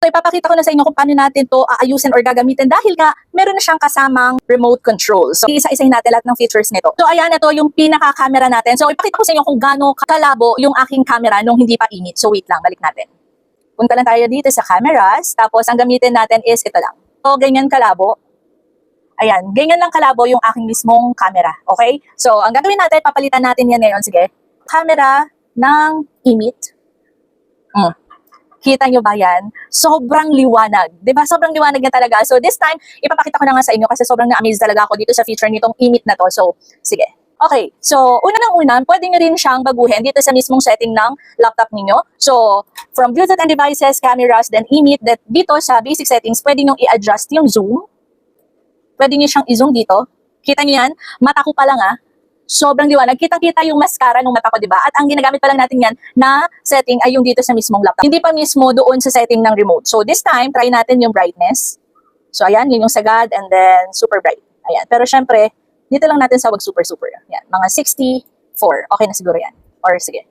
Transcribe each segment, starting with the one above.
So ipapakita ko na sa inyo kung paano natin to aayusin or gagamitin dahil nga meron na siyang kasamang remote control. So isa-isahin natin lahat ng features nito. So ayan, ito yung pinaka-camera natin. So ipakita ko sa inyo kung gaano kalabo yung aking camera nung hindi pa init. So wait lang, balik natin. Punta lang tayo dito sa cameras. Tapos ang gamitin natin is ito lang. So ganyan kalabo. Ayan, ganyan lang kalabo yung aking mismong camera. Okay? So ang gagawin natin, papalitan natin yan ngayon. Sige. Camera ng init. Kita nyo ba yan? Sobrang liwanag. Diba? Sobrang liwanag niya talaga. So this time, ipapakita ko na nga sa inyo kasi sobrang na-amaze talaga ako dito sa feature nitong init na to. So, sige. Okay. So, una ng una, pwede nyo rin siyang baguhin dito sa mismong setting ng laptop ninyo. So, from Bluetooth and devices, cameras, then init, that dito sa basic settings, pwede nyo i-adjust yung zoom. Pwede nyo siyang i-zoom dito. Kita nyo yan? Mata ko pa lang sobrang liwanag. Kitang-kita yung mascara ng mata ko, di ba? At ang ginagamit pa lang natin yan na setting ay yung dito sa mismong laptop. Hindi pa mismo doon sa setting ng remote. So this time, try natin yung brightness. So ayan, yun yung sagad and then super bright. Ayan. Pero syempre, dito lang natin sa wag super. Ayan, mga 64. Okay na siguro yan. Or sige.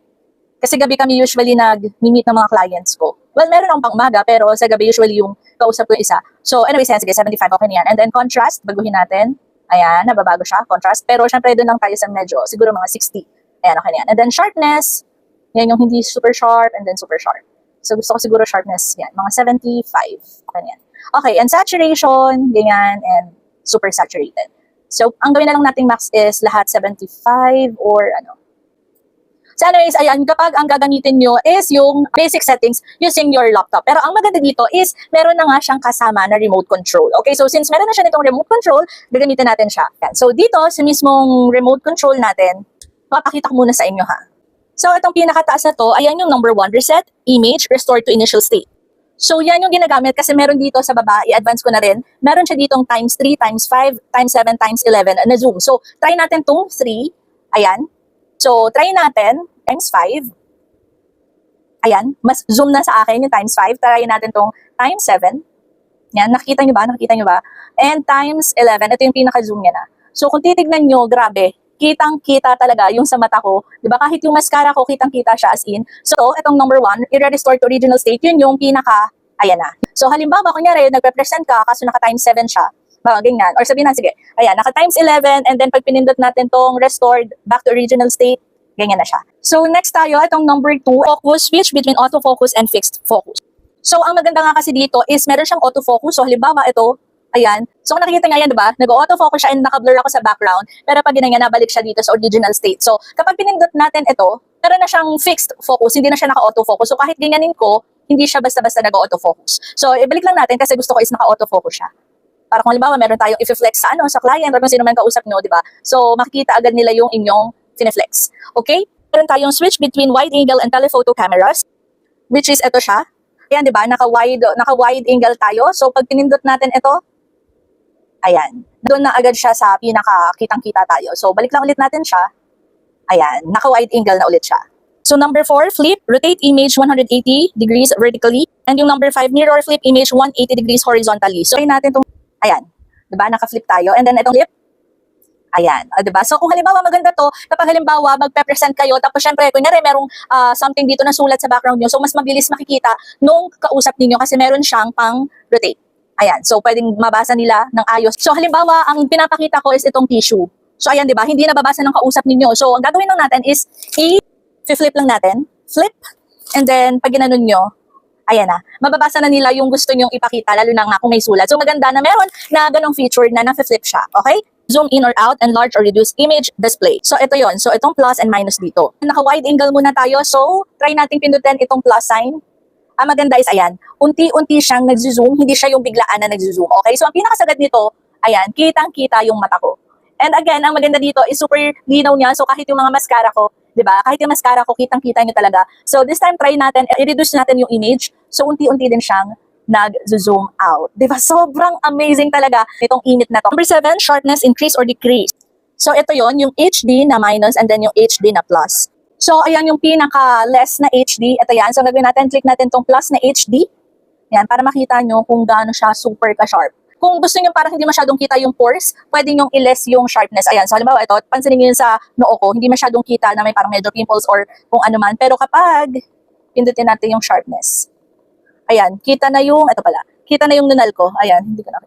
Kasi gabi kami usually nag-meet ng mga clients ko. Well, meron akong pang umaga, pero sa gabi usually yung kausap ko yung isa. So anyway, sige, 75, okay na yan. And then contrast, baguhin natin. Ayan, nababago siya, contrast. Pero syempre doon lang tayo sa medyo, siguro mga 60. Ayan, okay na yan. And then sharpness, yan yung hindi super sharp and then super sharp. So gusto ko siguro sharpness, yan, mga 75. Okay na yan. Okay, and saturation, ganyan, and super saturated. So ang gawin na lang nating max is lahat 75 or ano. So anyways, ayan, kapag ang gagamitin nyo is yung basic settings using your laptop. Pero ang maganda dito is meron na nga siyang kasama na remote control. Okay, so since meron na siya nitong remote control, gagamitin natin siya. Yan. So dito, sa mismong remote control natin, papakita ko muna sa inyo ha. So itong pinakataas na to, ayan yung number 1, reset, image, restore to initial state. So yan yung ginagamit kasi meron dito sa baba, i-advance ko na rin, meron siya ditong times 3, times 5, times 7, times 11 na zoom. So try natin tong 3, ayan. So, try natin, times 5. Ayan, mas zoom na sa akin yung times 5. Try natin tong times 7. Yan, nakikita nyo ba? Nakikita nyo ba? And times 11, ito yung pinaka-zoom niya na. So, kung titignan nyo, grabe, kitang-kita talaga yung sa mata ko. Diba? Kahit yung mascara ko, kitang-kita siya as in. So, itong number 1, i-restore to original state, yun yung pinaka, ayan na. So, halimbawa, kunyari, nagre-present ka, kaso naka-times 7 siya. Ganyan. Or sabihin na, sige, ayan, naka times 11, and then pag pinindot natin tong restored back to original state, ganyan na siya. So next tayo, itong number 2, focus, switch between autofocus and fixed focus. So ang maganda nga kasi dito is meron siyang autofocus. So halimbawa ito, ayan. So kung nakikita nga yan, diba? Nag-autofocus siya and naka-blur ako sa background, pero pag ganyan, nabalik siya dito sa original state. So kapag pinindot natin ito, meron na siyang fixed focus, hindi na siya naka-autofocus. So kahit ganyanin ko, hindi siya basta-basta nag-autofocus. So ibalik lang natin kasi gusto ko is naka-autofocus siya. Para kung halimbawa, meron tayong i-flex sa sa client or kung sino man kausap nyo, di ba? So, makikita agad nila yung inyong fine-flex. Okay? Meron tayong switch between wide angle and telephoto cameras, which is ito siya. Ayan, di ba? Naka-wide angle tayo. So, pag pinindot natin ito, ayan. Doon na agad siya sa pinaka-kitang-kita tayo. So, balik lang ulit natin siya. Ayan. Naka-wide angle na ulit siya. So, number 4, flip, rotate image 180 degrees vertically. And yung number 5, mirror flip image 180 degrees horizontally. So, try natin itong ayan, diba? Naka-flip tayo. And then itong flip, ayan, diba? So kung halimbawa maganda to, kapag halimbawa magpe-present kayo, tapos syempre, kunyari merong something dito na sulat sa background nyo, so mas mabilis makikita nung kausap ninyo kasi meron siyang pang-rotate. Ayan, so pwedeng mabasa nila ng ayos. So halimbawa, ang pinapakita ko is itong tissue. So ayan, diba? Hindi nababasa ng kausap ninyo. So ang gagawin lang natin is i-flip lang natin, flip, and then pag ginanon nyo, ayan na, mababasa na nila yung gusto nyong ipakita, lalo na nga kung may sulat. So maganda na meron na ganong feature na na-flip siya, okay? Zoom in or out, enlarge or reduce image display. So ito yon. So itong plus and minus dito. Naka-wide angle muna tayo. So try nating pindutin itong plus sign. Ang maganda is ayan, unti-unti siyang nag-zoom, hindi siya yung biglaan na nag-zoom. Okay? So ang pinakasagad nito, ayan, kitang-kita yung mata ko. And again, ang maganda dito is super linaw niya. So kahit yung mga mascara ko, diba? Kahit yung mascara ko, kitang-kita nyo talaga. So this time, try natin, i-reduce natin yung image. So unti-unti din siyang nag-zoom out. Diba? Sobrang amazing talaga itong init na to. Number 7, sharpness increase or decrease. So ito yon, yung HD na minus and then yung HD na plus. So ayan yung pinaka-less na HD. Ito yan. So gagawin natin, click natin tong plus na HD. Yan, para makita nyo kung gaano siya super ka-sharp. Kung gusto niyo parang hindi masyadong kita yung pores, pwede nyo i-less yung sharpness. Ayan, so halimbawa ito, pansinin niyo yun sa noo ko, hindi masyadong kita na may parang medyo pimples or kung ano man. Pero kapag pindutin natin yung sharpness, Ayan, kita na yung, ito pala, kita na yung nunal ko. Ayan, hindi ko na.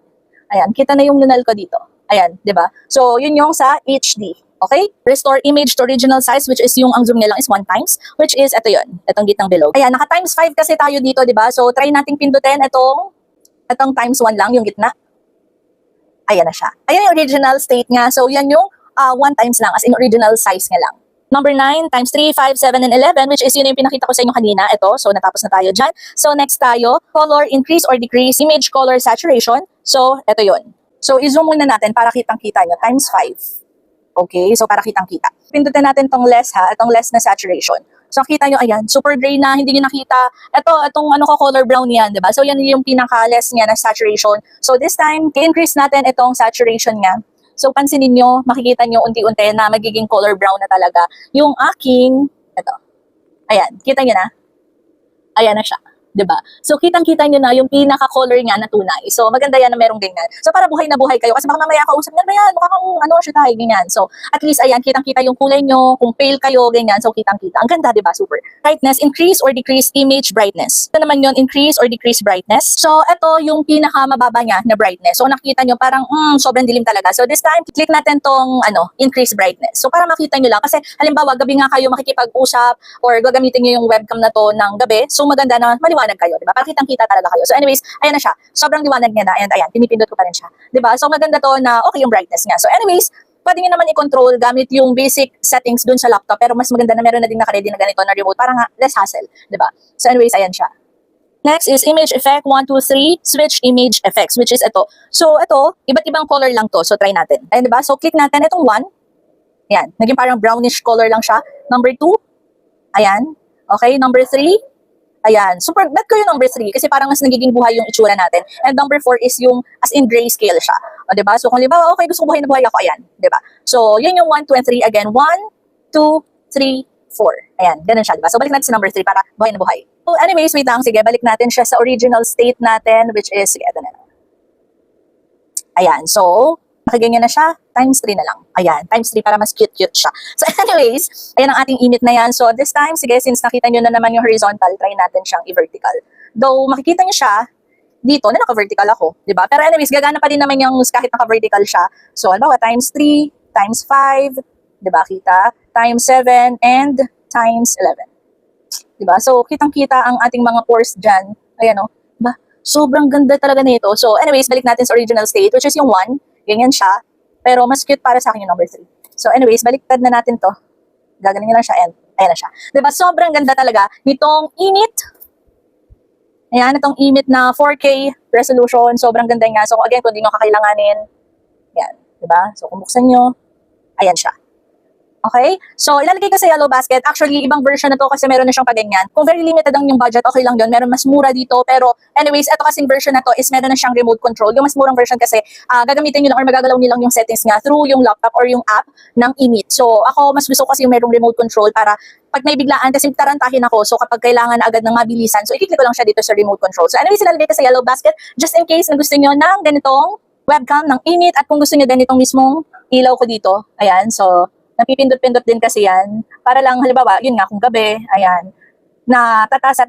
Ayan, kita na yung nunal ko dito. Ayan, di ba? So, yun yung sa HD. Okay? Restore image to original size, which is yung ang zoom niya lang is 1 times, which is ito yun, itong gitnang bilog. Ayan, naka times 5 kasi tayo dito, di ba? So, try nating pindutin itong times 1 lang, yung gitna. Ayan na siya. Ayan yung original state nga. So, yan yung 1 times lang, as in original size nga lang. Number 9 times 3, 5, 7, and 11, which is yun yung pinakita ko sa inyo kanina. Ito, so natapos na tayo dyan. So next tayo, color increase or decrease, image color saturation. So, ito yun. So, i-zoom muna natin para kitang-kita nyo, times 5. Okay, so para kitang-kita. Pindutin natin tong less ha, itong less na saturation. So, kita nyo, ayan, super gray na, hindi nyo nakita. Itong ano ko, color brown yan, di ba? So, yan yung pinaka-less niya na saturation. So, this time, i-increase natin itong saturation nga. So, pansinin nyo, makikita nyo unti-unti na magiging color brown na talaga yung aking, ito. Ayan, kita nyo na? Ayan na siya. 'Di ba? So, kitang-kita nyo na yung pinaka-color nga na tunay. So, maganda yan na merong ganyan. So, para buhay na buhay kayo. Kasi baka mamaya kausap nyo, yan, mukha kang ano, siya tayo, ganyan. So, at least, ayan, kitang-kita yung kulay nyo, kung pale kayo, ganyan. So, kitang-kita. Ang ganda, 'di ba? Super. Brightness, increase or decrease image brightness. Ito naman yun, increase or decrease brightness. So, ito yung pinaka-mababa niya na brightness. So, nakita nyo parang, sobrang dilim talaga. So, this time, click natin tong, increase brightness. So, para makita nyo lang. Kasi, halimbawa, gabi nga kayo makikipag-usap or gagamitin nyo yung webcam na to ng gabi. So, maganda na maliwanag kayo, 'di ba? Para kitang-kita talaga kayo. So anyways, ayan na siya. Sobrang liwanag niya na. And ayan, pinipindot ko pa rin siya. 'Di ba? So maganda to na okay yung brightness niya. So anyways, pwede niyo naman i-control gamit yung basic settings dun sa laptop, pero mas maganda na meron na din naka-ready na ganito na remote para nga less hassle, 'di ba? So anyways, ayan siya. Next is image effect 1, 2, 3, switch image effects, which is ito. So ito, iba't ibang color lang to. So try natin. Ayan, 'di ba? So click natin itong 1. Ayan, naging parang brownish color lang siya. Number 2. Ayan. Okay, number 3. Ayan, super, bet ko yung number 3 kasi parang mas nagiging buhay yung itsura natin. And number 4 is yung as in grayscale siya. O, diba? So, kung halimbawa, okay, gusto ko buhay na buhay ako, ayan. Diba? So, yun yung 1, 2, and 3. Again, 1, 2, 3, 4. Ayan, ganun siya, diba? So, balik natin sa number 3 para buhay na buhay. So, anyways, wait lang. Sige, balik natin siya sa original state natin, which is, sige, ito na. Ayan, so, nakaganyan na siya, times 3 na lang. Ayan, times 3 para mas cute-cute siya. So anyways, ayan ang ating init na yan. So this time, sige, since nakita nyo na naman yung horizontal, try natin siyang i-vertical. Though makikita nyo siya dito na naka-vertical ako, di ba? Pero anyways, gagana pa din naman yung kahit naka-vertical siya. So halimbawa, times 3, times 5, di ba, kita? Times 7, and times 11. Di ba? So kitang-kita ang ating mga pores dyan. Ayan o, ba? Sobrang ganda talaga nito. So anyways, balik natin sa original state, which is yung 1. Ganyan siya. Pero mas cute para sa akin yung number 3. So anyways, baliktad na natin to. Gagaling lang siya and ayan na siya. Diba? Sobrang ganda talaga nitong init. Ayan, itong init na 4K resolution. Sobrang ganda nga. So again, kung di nyo kakailanganin, yan. Diba? So kung buksan nyo, ayan siya. Okay? So, ilalagay ko sa yellow basket. Actually, ibang version na to kasi meron na siyang paganyan. Kung very limited ang yung budget, okay lang yun. Meron mas mura dito. Pero, anyways, ito kasing version na to is meron na siyang remote control. Yung mas murang version kasi, gagamitin nyo lang or magagalaw nyo lang yung settings nga through yung laptop or yung app ng Imit. So, ako, mas gusto ko kasi yung merong remote control para pag may biglaan, kasi tarantahin ako. So, kapag kailangan na agad ng mabilisan, so, ikiklik ko lang siya dito sa remote control. So, anyways, ilalagay ko sa yellow basket just in case na gusto nyo ng ganitong webcam ng Imit at kung gusto nyo din itong mismong ilaw ko dito. Ayan, so, napipindot-pindot din kasi yan. Para lang, halimbawa, yun nga, kung gabi, ayan, natatasan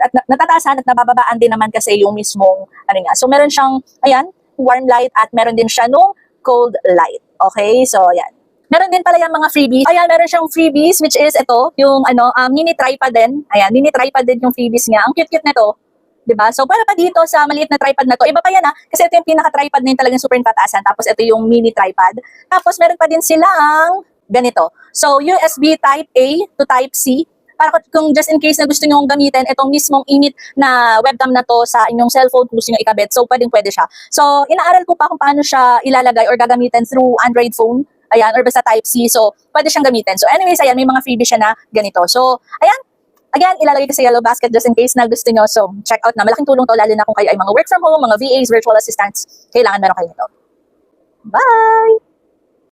at nabababaan din naman kasi yung mismong, ano nga. So, meron siyang, ayan, warm light at meron din siya nung cold light. Okay? So, ayan. Meron din pala yung mga freebies. Ayan, meron siyang freebies, which is ito, yung, mini tripod din. Ayan, mini tripod din yung freebies niya. Ang cute-cute nito. Diba? So, para pa dito sa maliit na tripod na to, iba pa yan kasi ito yung pinaka-tripod na yung talagang super pataasan. Tapos, ito yung mini tripod. Tapos, meron pa din silang ganito. So, USB Type A to Type C. Para kung just in case na gusto nyo gamitin itong mismong init na webcam na to sa inyong cellphone, kung gusto nyo ikabit. So, pwede siya. So, inaaral ko pa kung paano siya ilalagay or gagamitin through Android phone. Ayan, or basta Type C. So, pwede siyang gamitin. So, anyways, ayan, may mga freebie siya na ganito. So, ayan. Again, ilalagay ko sa yellow basket just in case na gusto nyo. So, check out na. Malaking tulong to, lalo na kung kayo ay mga work from home, mga VAs, virtual assistants. Kailangan meron kayo nito. Bye!